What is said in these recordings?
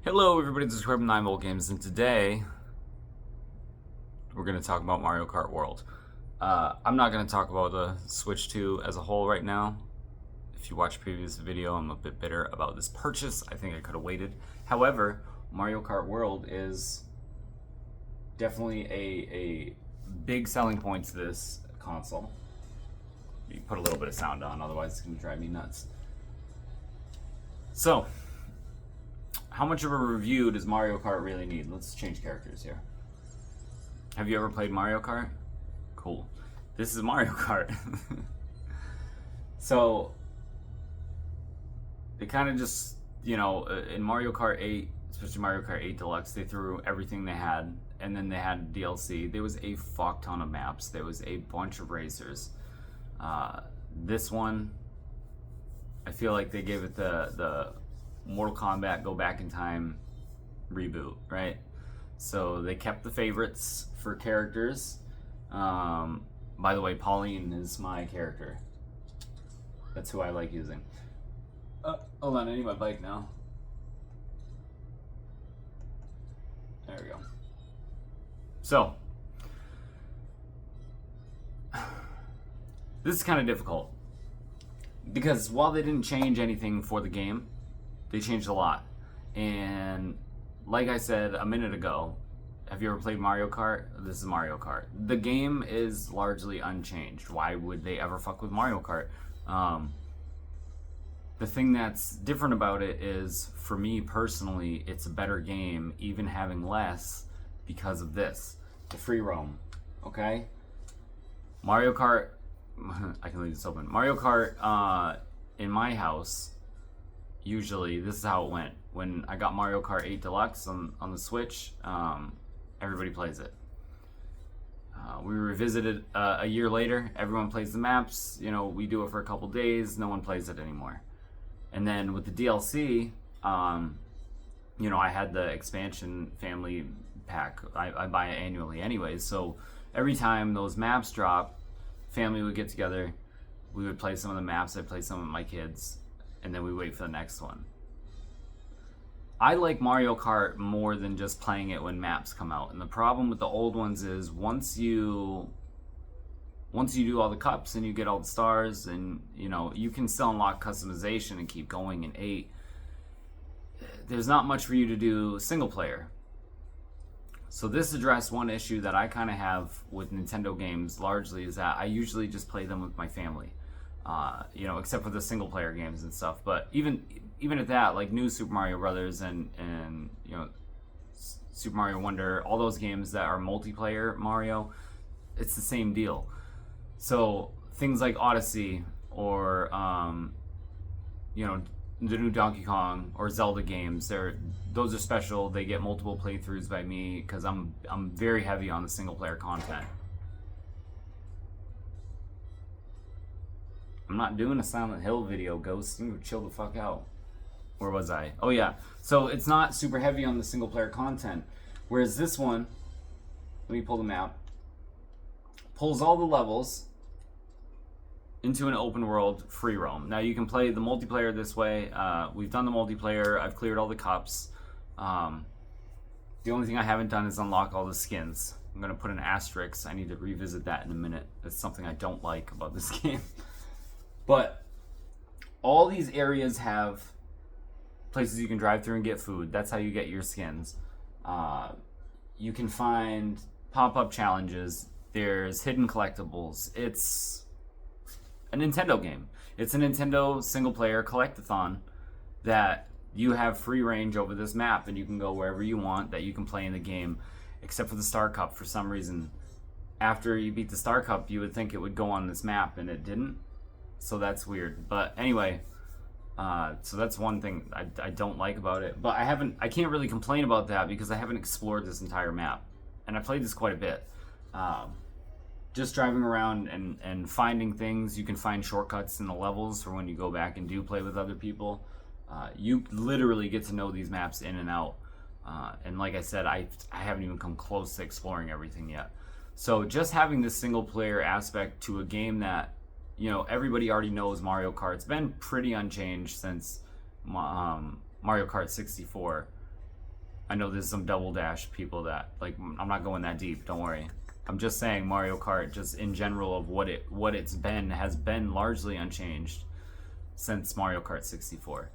Hello everybody, this is Square 9 Volt Games, and today we're going to talk about Mario Kart World. I'm not going to talk about the Switch 2 as a whole right now. If you watched previous video, I'm a bit bitter about this purchase. I think I could have waited. However, Mario Kart World is definitely a big selling point to this console. You put a little bit of sound on, otherwise it's going to drive me nuts. So, how much of a review does Mario Kart really need? Let's change characters here. Have you ever played Mario Kart? Cool. This is Mario Kart. So, they kind of just, in Mario Kart 8, especially Mario Kart 8 Deluxe, they threw everything they had, and then they had DLC. There was a fuck ton of maps. There was a bunch of racers. This one, I feel like they gave it the Mortal Kombat Go Back in Time reboot, right? So they kept the favorites for characters. By the way, Pauline is my character. That's who I like using. Hold on, I need my bike now. There we go. So, this is kind of difficult because while they didn't change anything for the game, they changed a lot. And like I said a minute ago, have you ever played Mario Kart? This is Mario Kart. The game is largely unchanged. Why would they ever fuck with Mario Kart? The thing that's different about it is, for me personally, it's a better game, even having less, because of this. The free roam. Okay? Mario Kart, I can leave this open. Mario Kart, in my house, usually this is how it went. When I got Mario Kart 8 Deluxe on the Switch, everybody plays it. We revisited a year later. Everyone plays the maps. We do it for a couple days. No one plays it anymore. And then with the DLC, I had the expansion family pack. I buy it annually anyways. So every time those maps drop, family would get together. We would play some of the maps. I'd play some with my kids. And then we wait for the next one. I like Mario Kart more than just playing it when maps come out. And the problem with the old ones is once you do all the cups and you get all the stars, and you can still unlock customization and keep going in 8. There's not much for you to do single player. So this addressed one issue that I kind of have with Nintendo games largely, is that I usually just play them with my family. Except for the single player games and stuff. But even at that, like New Super Mario Brothers and Super Mario Wonder, all those games that are multiplayer Mario, it's the same deal. So things like Odyssey or the new Donkey Kong or Zelda games, those are special. They get multiple playthroughs by me because I'm very heavy on the single player content. I'm not doing a Silent Hill video, Ghost. You chill the fuck out. Where was I? Oh yeah. So it's not super heavy on the single player content. Whereas this one, let me pull the map, pulls all the levels into an open world free roam. Now you can play the multiplayer this way. We've done the multiplayer. I've cleared all the cups. The only thing I haven't done is unlock all the skins. I'm going to put an asterisk. I need to revisit that in a minute. That's something I don't like about this game. But all these areas have places you can drive through and get food. That's how you get your skins. You can find pop-up challenges. There's hidden collectibles. It's a Nintendo game. It's a Nintendo single-player collectathon that you have free range over this map, and you can go wherever you want that you can play in the game, except for the Star Cup. For some reason, after you beat the Star Cup, you would think it would go on this map, and it didn't. So that's weird. But anyway, so that's one thing I don't like about it. But I can't really complain about that because I haven't explored this entire map. And I played this quite a bit. Just driving around and finding things. You can find shortcuts in the levels for when you go back and do play with other people. You literally get to know these maps in and out. And like I said, I haven't even come close to exploring everything yet. So just having this single player aspect to a game that everybody already knows Mario Kart. It's been pretty unchanged since Mario Kart 64. I know there's some Double Dash people that, like, I'm not going that deep, don't worry. I'm just saying Mario Kart, just in general of what it's been, has been largely unchanged since Mario Kart 64.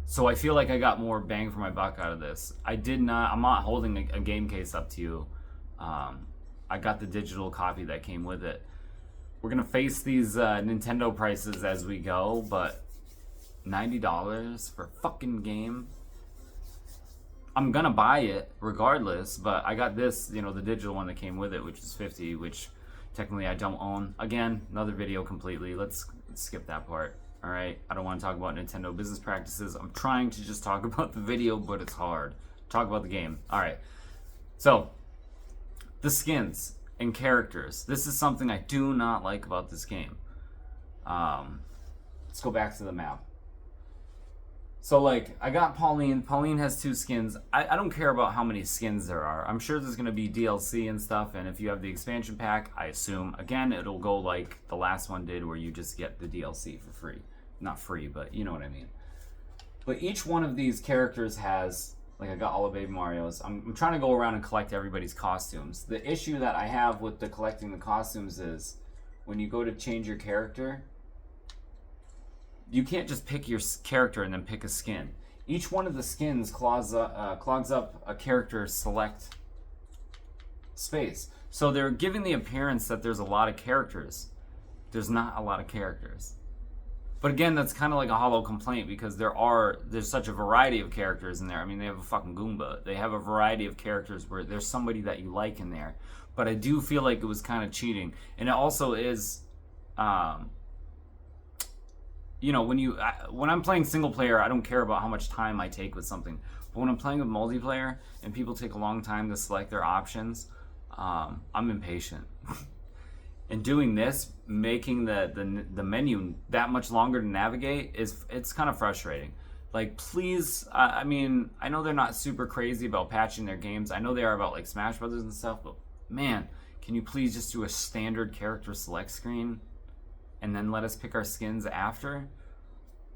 So I feel like I got more bang for my buck out of this. I'm not holding a game case up to you. I got the digital copy that came with it. We're gonna face these Nintendo prices as we go, but $90 for a fucking game. I'm gonna buy it regardless, but I got this, the digital one that came with it, which is $50, which technically I don't own. Again, another video completely. Let's skip that part. All right, I don't want to talk about Nintendo business practices. I'm trying to just talk about the video, but it's hard. Talk about the game. All right, so the skins and characters. This is something I do not like about this game. Let's go back to the map. So, like, I got Pauline. Pauline has 2 skins. I don't care about how many skins there are. I'm sure there's going to be DLC and stuff, and if you have the expansion pack, I assume, again, it'll go like the last one did, where you just get the DLC for free. Not free, but you know what I mean. But each one of these characters has, like, I got all of Baby Mario's. I'm trying to go around and collect everybody's costumes. The issue that I have with collecting the costumes is when you go to change your character, you can't just pick your character and then pick a skin. Each one of the skins clogs up a character select space. So they're giving the appearance that there's a lot of characters. There's not a lot of characters. But again, that's kind of like a hollow complaint because there's such a variety of characters in there. I mean, they have a fucking Goomba. They have a variety of characters where there's somebody that you like in there. But I do feel like it was kind of cheating. And it also is... when I'm playing single player, I don't care about how much time I take with something. But when I'm playing with multiplayer and people take a long time to select their options, I'm impatient. And doing this, making the menu that much longer to navigate, it's kind of frustrating. Like, please, I mean, I know they're not super crazy about patching their games. I know they are about, like, Smash Brothers and stuff, but man, can you please just do a standard character select screen and then let us pick our skins after?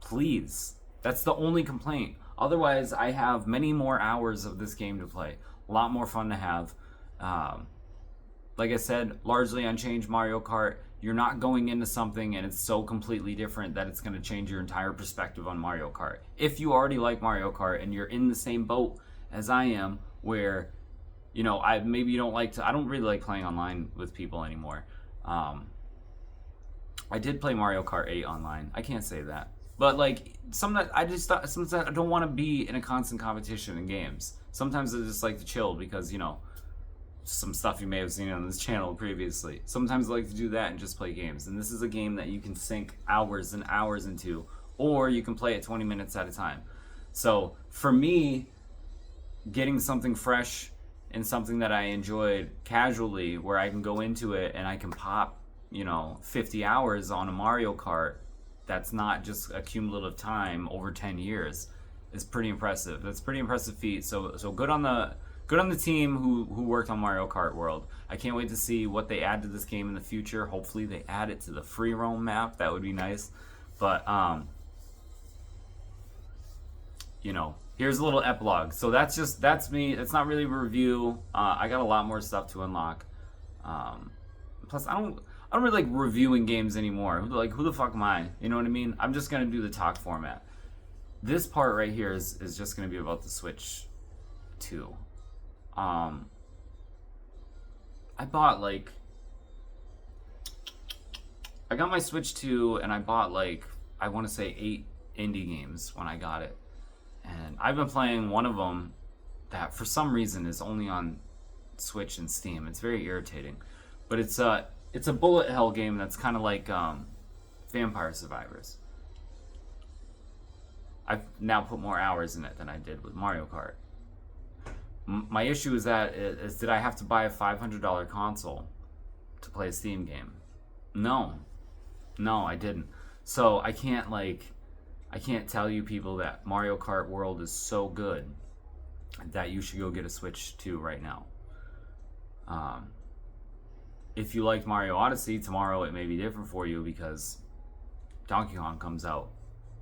Please. That's the only complaint. Otherwise, I have many more hours of this game to play. A lot more fun to have. Like I said, largely unchanged Mario Kart. You're not going into something and it's so completely different that it's going to change your entire perspective on Mario Kart. If you already like Mario Kart and you're in the same boat as I am, where, maybe you don't like to... I don't really like playing online with people anymore. I did play Mario Kart 8 online. I can't say that. But, like, sometimes I don't want to be in a constant competition in games. Sometimes I just like to chill because, some stuff you may have seen on this channel previously. Sometimes I like to do that and just play games. And this is a game that you can sink hours and hours into, or you can play it 20 minutes at a time. So, for me, getting something fresh and something that I enjoyed casually, where I can go into it and I can pop 50 hours on a Mario Kart, that's not just a cumulative time over 10 years, is pretty impressive. That's a pretty impressive feat. So good on the team who worked on Mario Kart World. I can't wait to see what they add to this game in the future. Hopefully they add it to the free roam map. That would be nice. But here's a little epilogue. So that's me. It's not really a review. I got a lot more stuff to unlock. Plus, I don't really like reviewing games anymore. Like, who the fuck am I? You know what I mean? I'm just going to do the talk format. This part right here is just going to be about the Switch 2. I got my Switch 2 and I bought, I want to say 8 indie games when I got it. And I've been playing one of them that for some reason is only on Switch and Steam. It's very irritating. But it's a bullet hell game that's kind of like Vampire Survivors. I've now put more hours in it than I did with Mario Kart. My issue is did I have to buy a $500 console to play a Steam game? No, I didn't. So I can't tell you people that Mario Kart World is so good that you should go get a Switch 2 right now. If you liked Mario Odyssey, tomorrow it may be different for you because Donkey Kong comes out.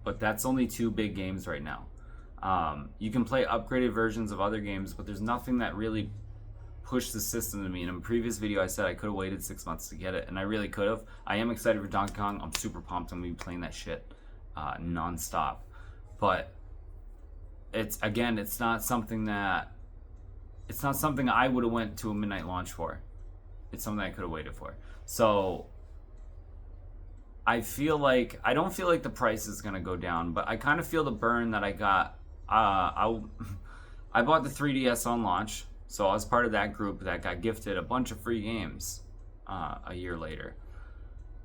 But that's only 2 big games right now. You can play upgraded versions of other games, but there's nothing that really pushed the system to me. In a previous video, I said I could have waited 6 months to get it, and I really could have. I am excited for Donkey Kong. I'm super pumped. I'm going to be playing that shit nonstop. But it's not something I would have went to a midnight launch for. It's something I could have waited for. So I don't feel like the price is going to go down, but I kind of feel the burn that I got. I bought the 3DS on launch, so I was part of that group that got gifted a bunch of free games a year later.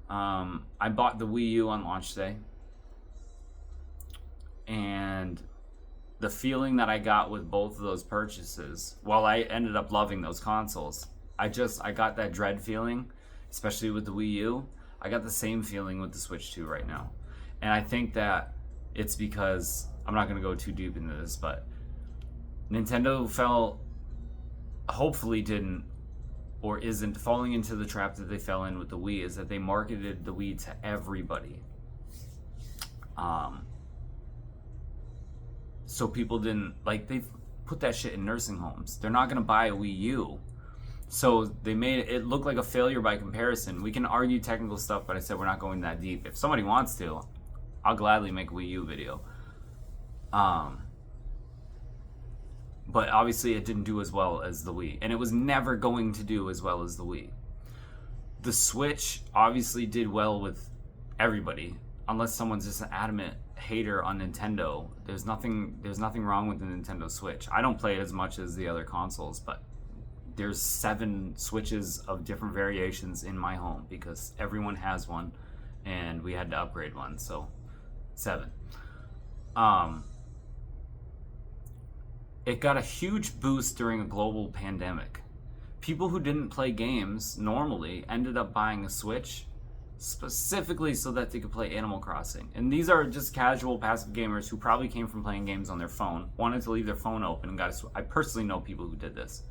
I bought the Wii U on launch day, and the feeling that I got with both of those purchases, while I ended up loving those consoles, I got that dread feeling, especially with the Wii U. I got the same feeling with the Switch 2 right now. And I think that it's because, I'm not going to go too deep into this, but Nintendo hopefully didn't or isn't falling into the trap that they fell in with the Wii, is that they marketed the Wii to everybody. So people didn't, they put that shit in nursing homes. They're not going to buy a Wii U. So they made it look like a failure by comparison. We can argue technical stuff, but I said we're not going that deep. If somebody wants to, I'll gladly make a Wii U video. But obviously it didn't do as well as the Wii. And it was never going to do as well as the Wii. The Switch obviously did well with everybody. Unless someone's just an adamant hater on Nintendo. There's nothing wrong with the Nintendo Switch. I don't play it as much as the other consoles, but there's 7 Switches of different variations in my home because everyone has one and we had to upgrade one, so 7. It got a huge boost during a global pandemic. People who didn't play games normally ended up buying a Switch specifically so that they could play Animal Crossing. And these are just casual, passive gamers who probably came from playing games on their phone, wanted to leave their phone open, and got a Switch. I personally know people who did this.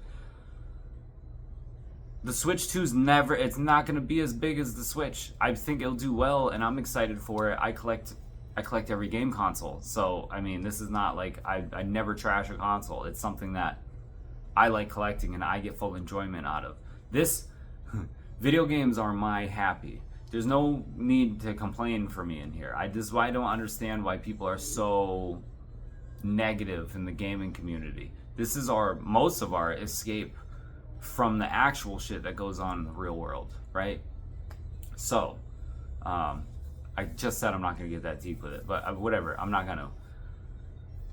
The Switch 2's it's not going to be as big as the Switch. I think it'll do well, and I'm excited for it. I collect every game console. So, I mean, this is not like I never trash a console. It's something that I like collecting and I get full enjoyment out of. Video games are my happy. There's no need to complain for me in here. This is why I don't understand why people are so negative in the gaming community. This is most of our escape from the actual shit that goes on in the real world, right? So, I just said I'm not going to get that deep with it, but whatever, I'm not going to.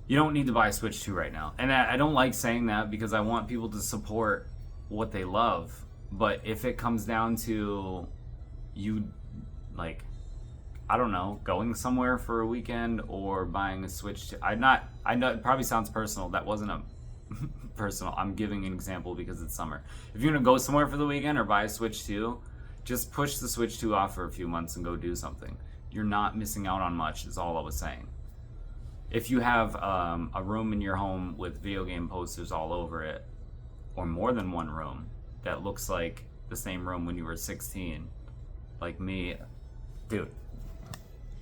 You don't need to buy a Switch 2 right now. And I don't like saying that because I want people to support what they love. But if it comes down to you, I don't know, going somewhere for a weekend or buying a Switch 2, I know it probably sounds personal. That wasn't a personal. I'm giving an example because it's summer. If you're going to go somewhere for the weekend or buy a Switch 2, just push the Switch 2 off for a few months and go do something. You're not missing out on much, is all I was saying. If you have a room in your home with video game posters all over it, or more than one room that looks like the same room when you were 16, like me, dude,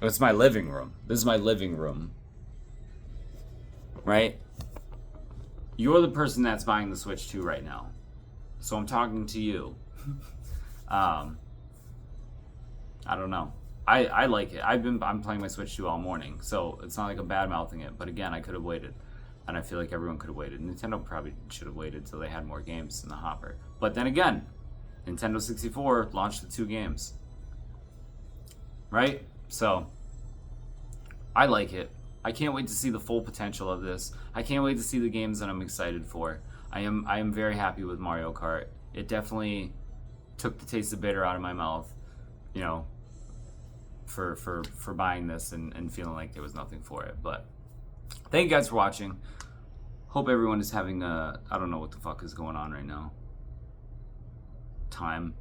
it's my living room. This is my living room, right? You're the person that's buying the Switch 2 right now, so I'm talking to you. I don't know. I like it. I'm playing my Switch 2 all morning, so it's not like I'm bad mouthing it. But again, I could have waited, and I feel like everyone could have waited. Nintendo probably should have waited till they had more games in the hopper. But then again, Nintendo 64 launched the 2 games, right? So I like it. I can't wait to see the full potential of this. I can't wait to see the games that I'm excited for. I am very happy with Mario Kart. It definitely took the taste of bitter out of my mouth, you know, for buying this and feeling like there was nothing for it. But thank you guys for watching. Hope everyone is having I don't know what the fuck is going on right now. Time.